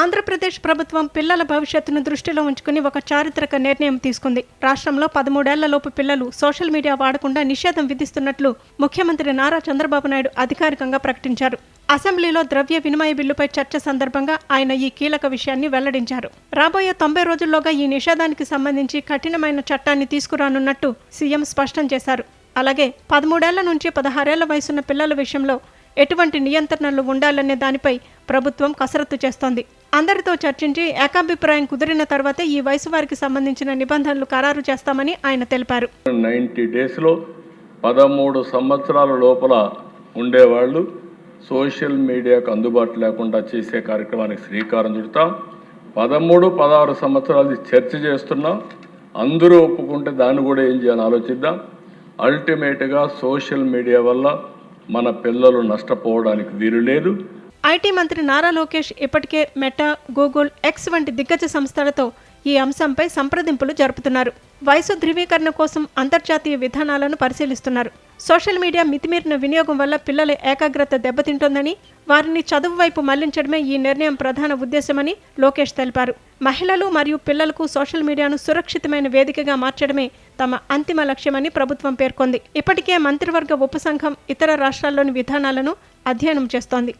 ఆంధ్రప్రదేశ్ ప్రభుత్వం పిల్లల భవిష్యత్తును దృష్టిలో ఉంచుకుని ఒక చారిత్రక నిర్ణయం తీసుకుంది. రాష్ట్రంలో 13 ఏళ్లలోపు పిల్లలు సోషల్ మీడియా వాడకుండా నిషేధం విధిస్తున్నట్లు ముఖ్యమంత్రి నారా చంద్రబాబు నాయుడు అధికారికంగా ప్రకటించారు. అసెంబ్లీలో ద్రవ్య వినిమయ బిల్లుపై చర్చ సందర్భంగా ఆయన ఈ కీలక విషయాన్ని వెల్లడించారు. రాబోయే 90 రోజుల్లోగా ఈ నిషేధానికి సంబంధించి కఠినమైన చట్టాన్ని తీసుకురానున్నట్టు సీఎం స్పష్టం చేశారు. అలాగే 13 ఏళ్ల నుంచి 16 ఏళ్ల వయసున్న పిల్లల విషయంలో ఎటువంటి నియంత్రణలు ఉండాలనే దానిపై ప్రభుత్వం కసరత్తు చేస్తోంది. అందరితో చర్చించి ఏకాభిప్రాయం కుదిరిన తర్వాతే ఈ వయసు వారికి సంబంధించిన నిబంధనలు ఖరారు చేస్తామని ఆయన తెలిపారు. 90 డేస్లో 13 సంవత్సరాల లోపల ఉండేవాళ్ళు సోషల్ మీడియాకు అందుబాటు లేకుండా చేసే కార్యక్రమానికి శ్రీకారం చుడతాం. 13, 16 సంవత్సరాలు చర్చ చేస్తున్నాం. అందరూ ఒప్పుకుంటే దాన్ని కూడా ఏం చేయాలని ఆలోచిద్దాం. అల్టిమేట్గా సోషల్ మీడియా వల్ల మన పిల్లలు నష్టపోవడానికి వీలు లేదు. ఐటీ మంత్రి నారా లోకేష్ ఇప్పటికే మెటా, గూగుల్, ఎక్స్ వంటి దిగ్గజ సంస్థలతో ఈ అంశంపై సంప్రదింపులు జరుపుతున్నారు. వయసు ధృవీకరణ కోసం అంతర్జాతీయ విధానాలను పరిశీలిస్తున్నారు. సోషల్ మీడియా మితిమీరిన వినియోగం వల్ల పిల్లల ఏకాగ్రత దెబ్బతింటోందని, వారిని చదువు వైపు మళ్లించడమే ఈ నిర్ణయం ప్రధాన ఉద్దేశమని లోకేష్ తెలిపారు. మహిళలు మరియు పిల్లలకు సోషల్ మీడియాను సురక్షితమైన వేదికగా మార్చడమే తమ అంతిమ లక్ష్యమని ప్రభుత్వం పేర్కొంది. ఇప్పటికే మంత్రివర్గ ఉపసంఘం ఇతర రాష్ట్రాల్లోని విధానాలను అధ్యయనం చేస్తోంది.